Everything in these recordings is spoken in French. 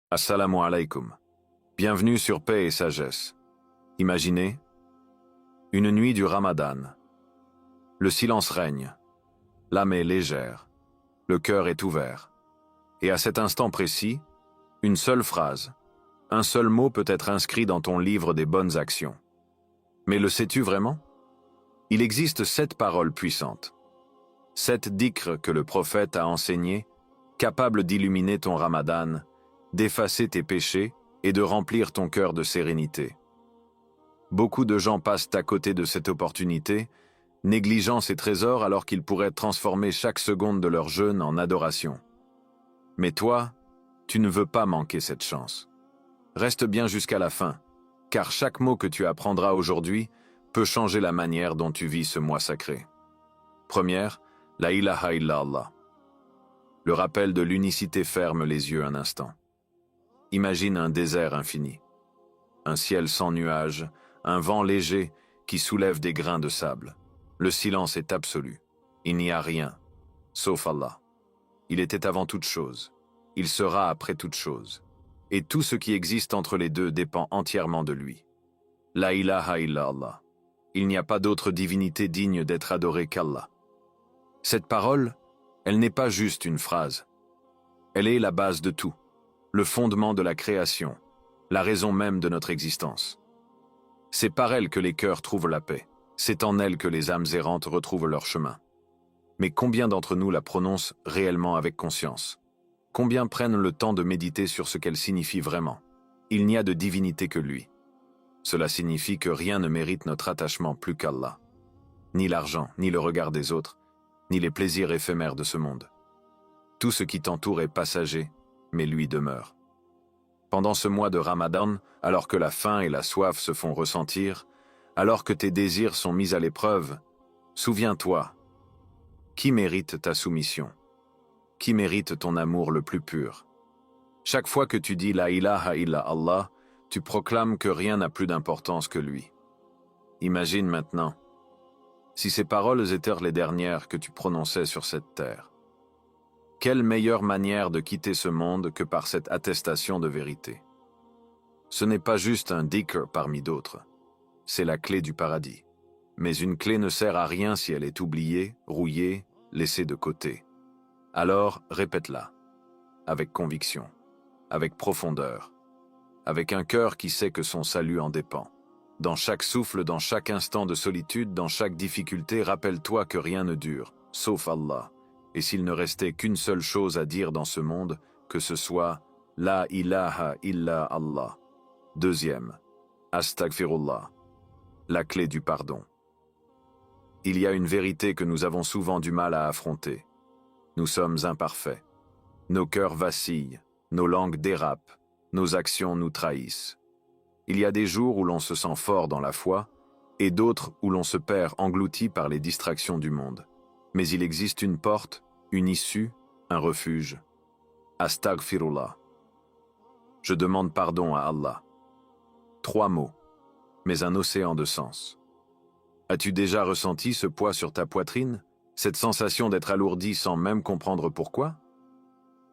Assalamu alaikum. Bienvenue sur Paix et Sagesse. Imaginez une nuit du Ramadan. Le silence règne. L'âme est légère. Le cœur est ouvert. Et à cet instant précis, une seule phrase, un seul mot peut être inscrit dans ton livre des bonnes actions. Mais le sais-tu vraiment? Il existe 7 paroles puissantes. 7 dhikrs que le prophète a enseignés, capables d'illuminer ton Ramadan, d'effacer tes péchés et de remplir ton cœur de sérénité. Beaucoup de gens passent à côté de cette opportunité, négligeant ces trésors alors qu'ils pourraient transformer chaque seconde de leur jeûne en adoration. Mais toi, tu ne veux pas manquer cette chance. Reste bien jusqu'à la fin, car chaque mot que tu apprendras aujourd'hui peut changer la manière dont tu vis ce mois sacré. Première, la ilaha illallah. Le rappel de l'unicité ferme les yeux un instant. Imagine un désert infini, un ciel sans nuages, un vent léger qui soulève des grains de sable. Le silence est absolu. Il n'y a rien, sauf Allah. Il était avant toute chose. Il sera après toute chose. Et tout ce qui existe entre les deux dépend entièrement de lui. La ilaha illallah. Il n'y a pas d'autre divinité digne d'être adorée qu'Allah. Cette parole, elle n'est pas juste une phrase. Elle est la base de tout. Le fondement de la création, la raison même de notre existence. C'est par elle que les cœurs trouvent la paix, c'est en elle que les âmes errantes retrouvent leur chemin. Mais combien d'entre nous la prononcent réellement avec conscience? Combien prennent le temps de méditer sur ce qu'elle signifie vraiment? Il n'y a de divinité que lui. Cela signifie que rien ne mérite notre attachement plus qu'Allah. Ni l'argent, ni le regard des autres, ni les plaisirs éphémères de ce monde. Tout ce qui t'entoure est passager, mais lui demeure. Pendant ce mois de Ramadan, alors que la faim et la soif se font ressentir, alors que tes désirs sont mis à l'épreuve, souviens-toi, qui mérite ta soumission? Qui mérite ton amour le plus pur? Chaque fois que tu dis la ilaha illa Allah, tu proclames que rien n'a plus d'importance que lui. Imagine maintenant, si ces paroles étaient les dernières que tu prononçais sur cette terre. Quelle meilleure manière de quitter ce monde que par cette attestation de vérité? Ce n'est pas juste un dhikr parmi d'autres. C'est la clé du paradis. Mais une clé ne sert à rien si elle est oubliée, rouillée, laissée de côté. Alors, répète-la. Avec conviction. Avec profondeur. Avec un cœur qui sait que son salut en dépend. Dans chaque souffle, dans chaque instant de solitude, dans chaque difficulté, rappelle-toi que rien ne dure, sauf Allah. Et s'il ne restait qu'une seule chose à dire dans ce monde, que ce soit « La ilaha illa Allah ». Deuxième, « Astaghfirullah », la clé du pardon. Il y a une vérité que nous avons souvent du mal à affronter. Nous sommes imparfaits. Nos cœurs vacillent, nos langues dérapent, nos actions nous trahissent. Il y a des jours où l'on se sent fort dans la foi, et d'autres où l'on se perd englouti par les distractions du monde. Mais il existe une porte, une issue, un refuge. Astaghfirullah. Je demande pardon à Allah. 3 mots, mais un océan de sens. As-tu déjà ressenti ce poids sur ta poitrine, cette sensation d'être alourdi sans même comprendre pourquoi?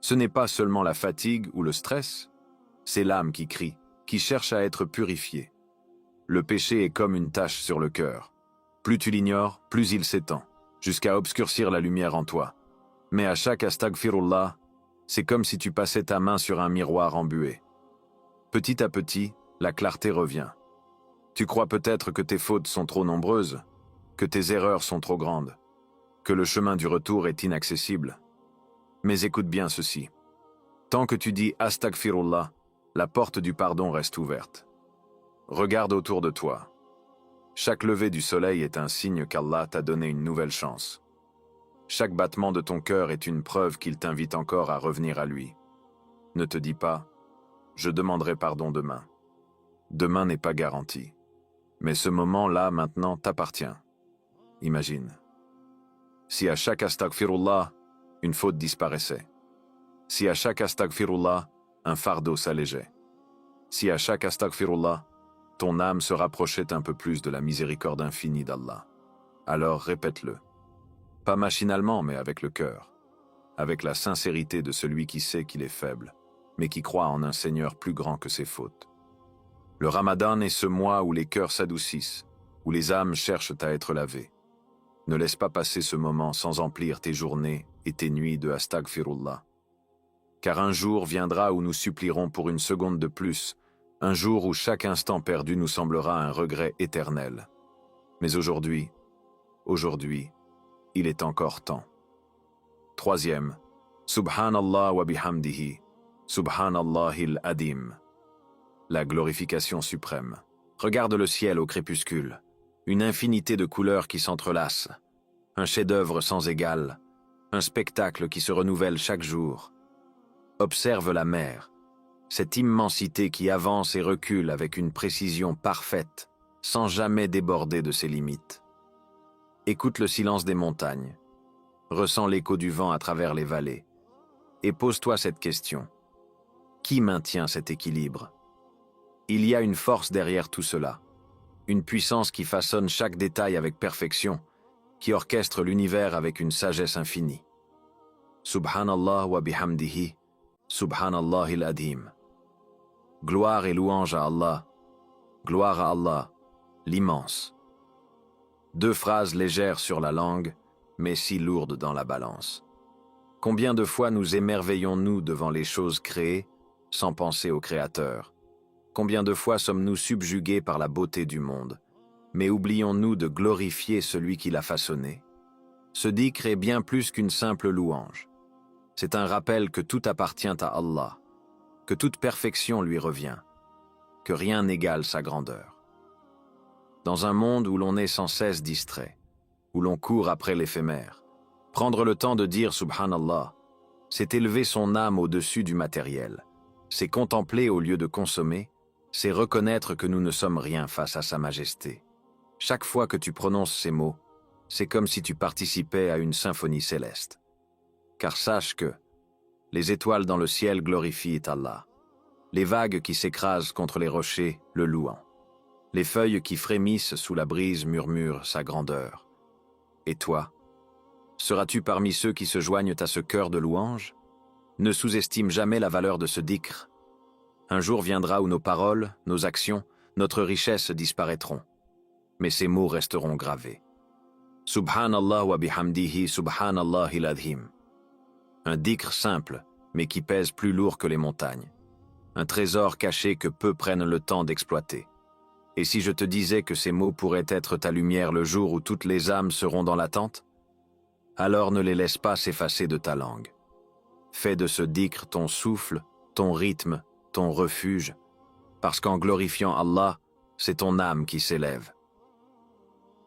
Ce n'est pas seulement la fatigue ou le stress, c'est l'âme qui crie, qui cherche à être purifiée. Le péché est comme une tache sur le cœur. Plus tu l'ignores, plus il s'étend, jusqu'à obscurcir la lumière en toi. Mais à chaque astaghfirullah, c'est comme si tu passais ta main sur un miroir embué. Petit à petit, la clarté revient. Tu crois peut-être que tes fautes sont trop nombreuses, que tes erreurs sont trop grandes, que le chemin du retour est inaccessible. Mais écoute bien ceci. Tant que tu dis astaghfirullah, la porte du pardon reste ouverte. Regarde autour de toi. Chaque lever du soleil est un signe qu'Allah t'a donné une nouvelle chance. Chaque battement de ton cœur est une preuve qu'il t'invite encore à revenir à lui. Ne te dis pas « Je demanderai pardon demain ». Demain n'est pas garanti. Mais ce moment-là, maintenant, t'appartient. Imagine. Si à chaque astaghfirullah, une faute disparaissait. Si à chaque astaghfirullah, un fardeau s'allégeait. Si à chaque astaghfirullah, ton âme se rapprochait un peu plus de la miséricorde infinie d'Allah. Alors répète-le. Pas machinalement, mais avec le cœur. Avec la sincérité de celui qui sait qu'il est faible. mais qui croit en un Seigneur plus grand que ses fautes. Le Ramadan est ce mois où les cœurs s'adoucissent, où les âmes cherchent à être lavées. Ne laisse pas passer ce moment sans emplir tes journées et tes nuits de Astaghfirullah. Car un jour viendra où nous supplierons pour une seconde de plus, un jour où chaque instant perdu nous semblera un regret éternel. Mais aujourd'hui, il est encore temps. Troisième, Subhanallah wa bihamdihi, Subhanallahil adim. La glorification suprême. Regarde le ciel au crépuscule, une infinité de couleurs qui s'entrelacent, un chef-d'œuvre sans égal, un spectacle qui se renouvelle chaque jour. Observe la mer, cette immensité qui avance et recule avec une précision parfaite, sans jamais déborder de ses limites. Écoute le silence des montagnes, ressens l'écho du vent à travers les vallées, et pose-toi cette question. Qui maintient cet équilibre? Il y a une force derrière tout cela, une puissance qui façonne chaque détail avec perfection, qui orchestre l'univers avec une sagesse infinie. Subhanallah wa bihamdihi, Subhanallahil adim. Gloire et louange à Allah, l'immense. Deux phrases légères sur la langue, mais si lourdes dans la balance. Combien de fois nous émerveillons-nous devant les choses créées, sans penser au Créateur? Combien de fois sommes-nous subjugués par la beauté du monde, mais oublions-nous de glorifier celui qui l'a façonné? Ce dhikr est bien plus qu'une simple louange. C'est un rappel que tout appartient à Allah, que toute perfection lui revient, que rien n'égale sa grandeur. Dans un monde où l'on est sans cesse distrait, où l'on court après l'éphémère, prendre le temps de dire Subhanallah, c'est élever son âme au-dessus du matériel, c'est contempler au lieu de consommer, c'est reconnaître que nous ne sommes rien face à sa majesté. Chaque fois que tu prononces ces mots, c'est comme si tu participais à une symphonie céleste. Car sache que les étoiles dans le ciel glorifient Allah, les vagues qui s'écrasent contre les rochers le louant, les feuilles qui frémissent sous la brise murmurent sa grandeur. Et toi, seras-tu parmi ceux qui se joignent à ce chœur de louange? Ne sous-estime jamais la valeur de ce dhikr. Un jour viendra où nos paroles, nos actions, notre richesse disparaîtront, mais ces mots resteront gravés. Subhanallah wa bihamdihi, Subhanallahil adim. Un dhikr simple, mais qui pèse plus lourd que les montagnes. Un trésor caché que peu prennent le temps d'exploiter. Et si je te disais que ces mots pourraient être ta lumière le jour où toutes les âmes seront dans l'attente? Alors ne les laisse pas s'effacer de ta langue. Fais de ce dhikr ton souffle, ton rythme, ton refuge, parce qu'en glorifiant Allah, c'est ton âme qui s'élève.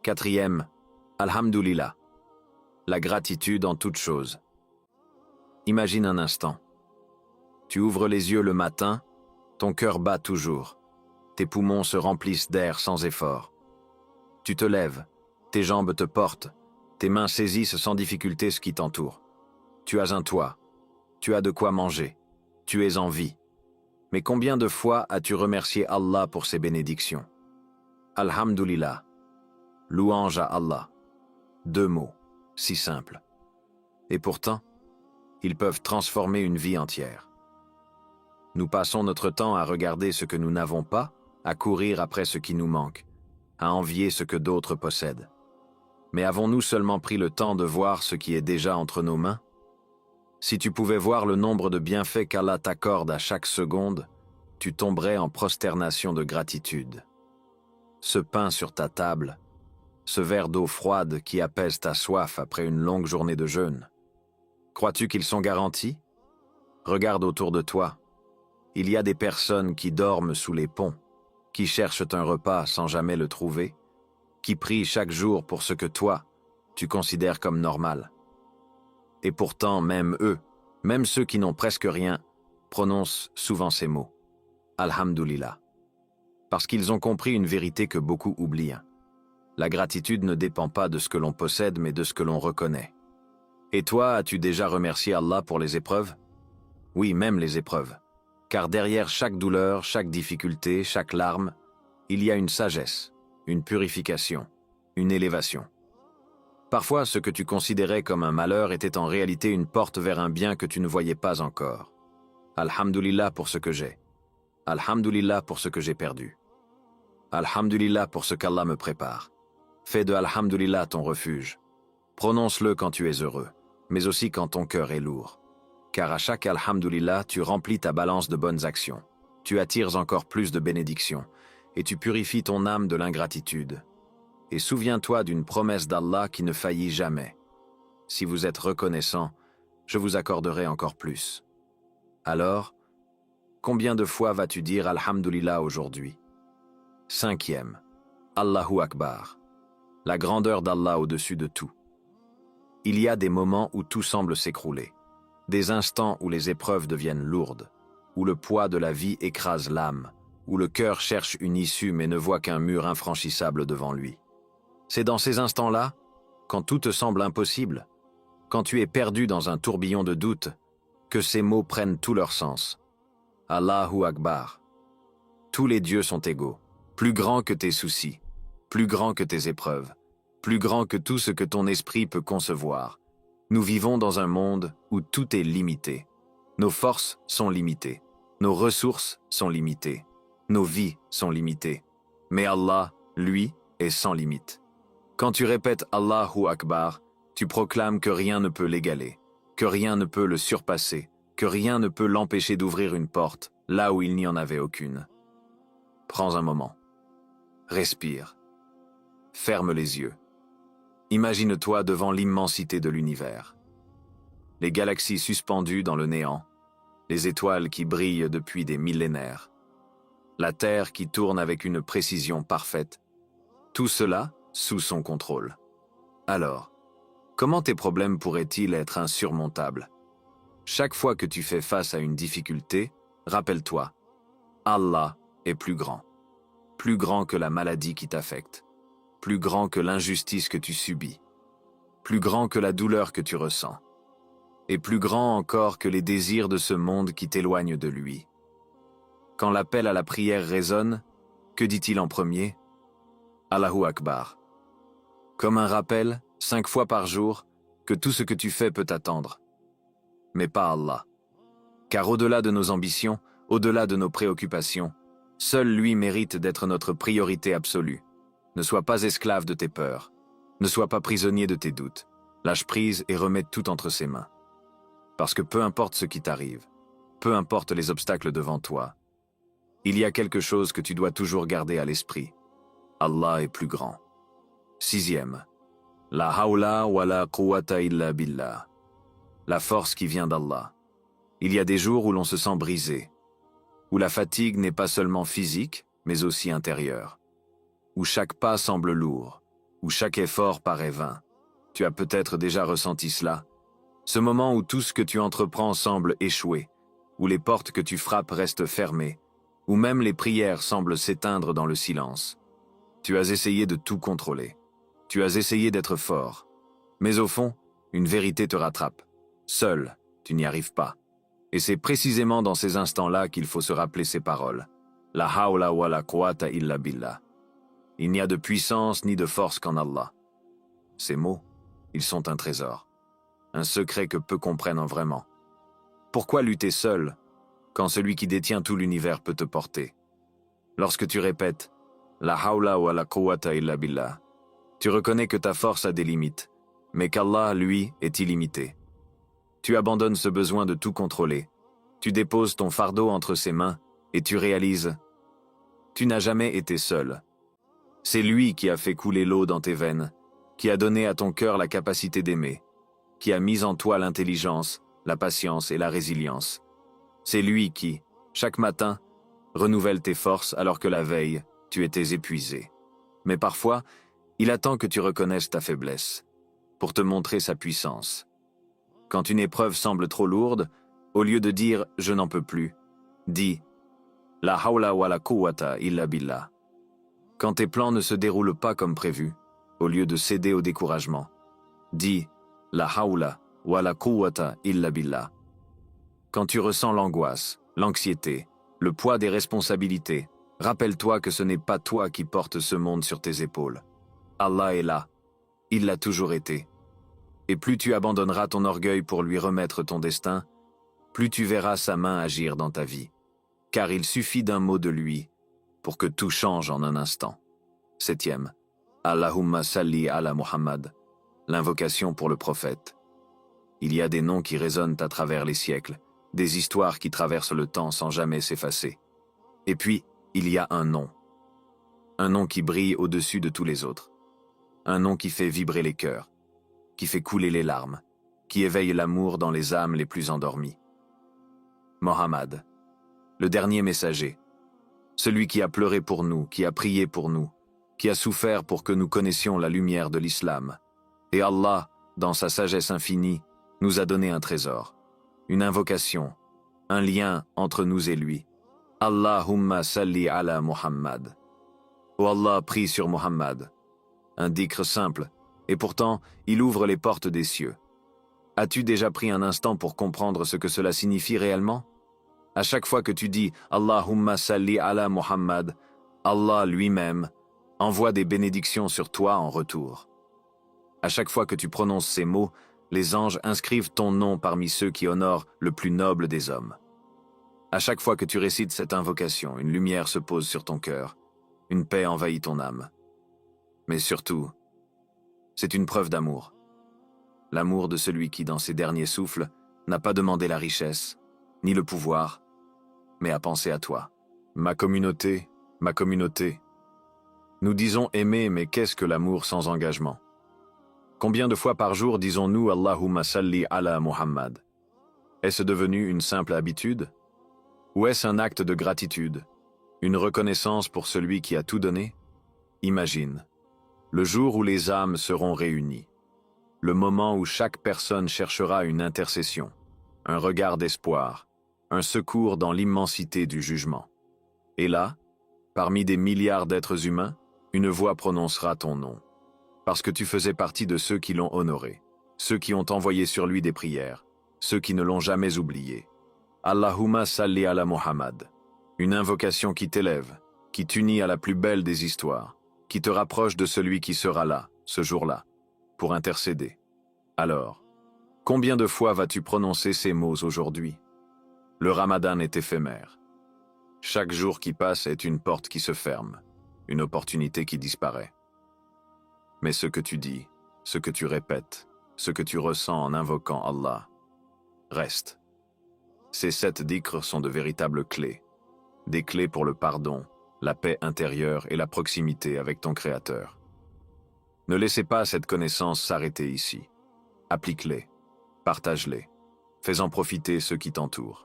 Quatrième, Alhamdulillah, la gratitude en toute chose. Imagine un instant. Tu ouvres les yeux le matin, ton cœur bat toujours, tes poumons se remplissent d'air sans effort. Tu te lèves, tes jambes te portent, tes mains saisissent sans difficulté ce qui t'entoure. Tu as un toit, tu as de quoi manger, tu es en vie. Mais combien de fois as-tu remercié Allah pour ses bénédictions? Alhamdulillah, louange à Allah. Deux mots, si simples. Et pourtant, ils peuvent transformer une vie entière. Nous passons notre temps à regarder ce que nous n'avons pas, à courir après ce qui nous manque, à envier ce que d'autres possèdent. Mais avons-nous seulement pris le temps de voir ce qui est déjà entre nos mains? Si tu pouvais voir le nombre de bienfaits qu'Allah t'accorde à chaque seconde, tu tomberais en prosternation de gratitude. Ce pain sur ta table, ce verre d'eau froide qui apaise ta soif après une longue journée de jeûne, crois-tu qu'ils sont garantis? Regarde autour de toi. Il y a des personnes qui dorment sous les ponts, qui cherchent un repas sans jamais le trouver, qui prient chaque jour pour ce que toi, tu considères comme normal. Et pourtant, même eux, même ceux qui n'ont presque rien, prononcent souvent ces mots. Alhamdulillah. Parce qu'ils ont compris une vérité que beaucoup oublient. La gratitude ne dépend pas de ce que l'on possède, mais de ce que l'on reconnaît. Et toi, as-tu déjà remercié Allah pour les épreuves? Oui, même les épreuves. Car derrière chaque douleur, chaque difficulté, chaque larme, il y a une sagesse, une purification, une élévation. Parfois, ce que tu considérais comme un malheur était en réalité une porte vers un bien que tu ne voyais pas encore. Alhamdulillah pour ce que j'ai. Alhamdulillah pour ce que j'ai perdu. Alhamdulillah pour ce qu'Allah me prépare. Fais de Alhamdulillah ton refuge. Prononce-le quand tu es heureux, mais aussi quand ton cœur est lourd. Car à chaque Alhamdulillah, tu remplis ta balance de bonnes actions. Tu attires encore plus de bénédictions, et tu purifies ton âme de l'ingratitude. Et souviens-toi d'une promesse d'Allah qui ne faillit jamais. Si vous êtes reconnaissant, je vous accorderai encore plus. Alors, combien de fois vas-tu dire Alhamdulillah aujourd'hui? 5e. Allahu Akbar. La grandeur d'Allah au-dessus de tout. Il y a des moments où tout semble s'écrouler, des instants où les épreuves deviennent lourdes, où le poids de la vie écrase l'âme, où le cœur cherche une issue mais ne voit qu'un mur infranchissable devant lui. C'est dans ces instants-là, quand tout te semble impossible, quand tu es perdu dans un tourbillon de doute, que ces mots prennent tout leur sens. Allahu Akbar. Tous les dieux sont égaux, plus grands que tes soucis, plus grands que tes épreuves, plus grands que tout ce que ton esprit peut concevoir. Nous vivons dans un monde où tout est limité. Nos forces sont limitées, nos ressources sont limitées, nos vies sont limitées. Mais Allah, lui, est sans limite. Quand tu répètes Allahu Akbar, tu proclames que rien ne peut l'égaler, que rien ne peut le surpasser, que rien ne peut l'empêcher d'ouvrir une porte là où il n'y en avait aucune. Prends un moment. Respire. Ferme les yeux. Imagine-toi devant l'immensité de l'univers. Les galaxies suspendues dans le néant, les étoiles qui brillent depuis des millénaires, la Terre qui tourne avec une précision parfaite, tout cela sous son contrôle. Alors, comment tes problèmes pourraient-ils être insurmontables? Chaque fois que tu fais face à une difficulté, rappelle-toi, Allah est plus grand que la maladie qui t'affecte, plus grand que l'injustice que tu subis, plus grand que la douleur que tu ressens, et plus grand encore que les désirs de ce monde qui t'éloignent de lui. Quand l'appel à la prière résonne, que dit-il en premier? Allahu Akbar. Comme un rappel, 5 fois par jour, que tout ce que tu fais peut t'attendre. Mais pas Allah. Car au-delà de nos ambitions, au-delà de nos préoccupations, seul lui mérite d'être notre priorité absolue. Ne sois pas esclave de tes peurs. Ne sois pas prisonnier de tes doutes. Lâche prise et remets tout entre ses mains. Parce que peu importe ce qui t'arrive, peu importe les obstacles devant toi, il y a quelque chose que tu dois toujours garder à l'esprit. Allah est plus grand. 6e. La hawla wa la quwwata illa billah. La force qui vient d'Allah. Il y a des jours où l'on se sent brisé, où la fatigue n'est pas seulement physique, mais aussi intérieure, où chaque pas semble lourd, où chaque effort paraît vain. Tu as peut-être déjà ressenti cela. Ce moment où tout ce que tu entreprends semble échouer, où les portes que tu frappes restent fermées, où même les prières semblent s'éteindre dans le silence. Tu as essayé de tout contrôler. Tu as essayé d'être fort. Mais au fond, une vérité te rattrape. Seul, tu n'y arrives pas. Et c'est précisément dans ces instants-là qu'il faut se rappeler ces paroles. La hawla wa la quwwata illa billah. Il n'y a de puissance ni de force qu'en Allah. Ces mots, ils sont un trésor. Un secret que peu comprennent vraiment. Pourquoi lutter seul quand celui qui détient tout l'univers peut te porter? Lorsque tu répètes la hawla wa la quwwata illa billah, tu reconnais que ta force a des limites, mais qu'Allah, lui, est illimité. Tu abandonnes ce besoin de tout contrôler. Tu déposes ton fardeau entre ses mains et tu réalises « Tu n'as jamais été seul. C'est lui qui a fait couler l'eau dans tes veines, qui a donné à ton cœur la capacité d'aimer, qui a mis en toi l'intelligence, la patience et la résilience. C'est lui qui, chaque matin, renouvelle tes forces alors que la veille, tu étais épuisé. Mais parfois, il attend que tu reconnaisses ta faiblesse, pour te montrer sa puissance. Quand une épreuve semble trop lourde, au lieu de dire « je n'en peux plus », dis « la hawla wa la quwwata illa billah ». Quand tes plans ne se déroulent pas comme prévu, au lieu de céder au découragement, dis « la hawla wa la quwwata illa billah ». Quand tu ressens l'angoisse, l'anxiété, le poids des responsabilités, rappelle-toi que ce n'est pas toi qui portes ce monde sur tes épaules. Allah est là. Il l'a toujours été. Et plus tu abandonneras ton orgueil pour lui remettre ton destin, plus tu verras sa main agir dans ta vie, car il suffit d'un mot de lui pour que tout change en un instant. 7e. Allahumma salli ala Muhammad, l'invocation pour le prophète. Il y a des noms qui résonnent à travers les siècles, des histoires qui traversent le temps sans jamais s'effacer. Et puis, il y a un nom qui brille au-dessus de tous les autres, un nom qui fait vibrer les cœurs, qui fait couler les larmes, qui éveille l'amour dans les âmes les plus endormies. Mohammed, le dernier messager, celui qui a pleuré pour nous, qui a prié pour nous, qui a souffert pour que nous connaissions la lumière de l'islam. Et Allah, dans sa sagesse infinie, nous a donné un trésor, une invocation, un lien entre nous et lui. Allahumma salli ala Muhammad. Oh Allah, prie sur Muhammad. Un dhikr simple, et pourtant, il ouvre les portes des cieux. As-tu déjà pris un instant pour comprendre ce que cela signifie réellement? À chaque fois que tu dis « Allahumma salli ala Muhammad », Allah lui-même envoie des bénédictions sur toi en retour. À chaque fois que tu prononces ces mots, les anges inscrivent ton nom parmi ceux qui honorent le plus noble des hommes. À chaque fois que tu récites cette invocation, une lumière se pose sur ton cœur, une paix envahit ton âme. Mais surtout, c'est une preuve d'amour. L'amour de celui qui, dans ses derniers souffles, n'a pas demandé la richesse, ni le pouvoir, mais a pensé à toi. Ma communauté, ma communauté. Nous disons aimer, mais qu'est-ce que l'amour sans engagement? Combien de fois par jour disons-nous Allahumma salli ala Muhammad? Est-ce devenu une simple habitude? Ou est-ce un acte de gratitude, une reconnaissance pour celui qui a tout donné? Imagine, le jour où les âmes seront réunies, le moment où chaque personne cherchera une intercession, un regard d'espoir, un secours dans l'immensité du jugement. Et là, parmi des milliards d'êtres humains, une voix prononcera ton nom, parce que tu faisais partie de ceux qui l'ont honoré, ceux qui ont envoyé sur lui des prières, ceux qui ne l'ont jamais oublié. Allahumma salli ala Muhammad, une invocation qui t'élève, qui t'unit à la plus belle des histoires, qui te rapproche de celui qui sera là, ce jour-là, pour intercéder. Alors, combien de fois vas-tu prononcer ces mots aujourd'hui? Le Ramadan est éphémère. Chaque jour qui passe est une porte qui se ferme, une opportunité qui disparaît. Mais ce que tu dis, ce que tu répètes, ce que tu ressens en invoquant Allah, reste. Ces 7 dhikrs sont de véritables clés, des clés pour le pardon, la paix intérieure et la proximité avec ton Créateur. Ne laissez pas cette connaissance s'arrêter ici. Applique-les, partage-les, fais-en profiter ceux qui t'entourent.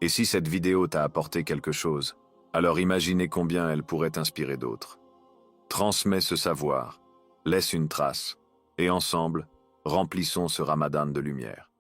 Et si cette vidéo t'a apporté quelque chose, alors imaginez combien elle pourrait inspirer d'autres. Transmets ce savoir, laisse une trace, et ensemble, remplissons ce Ramadan de lumière.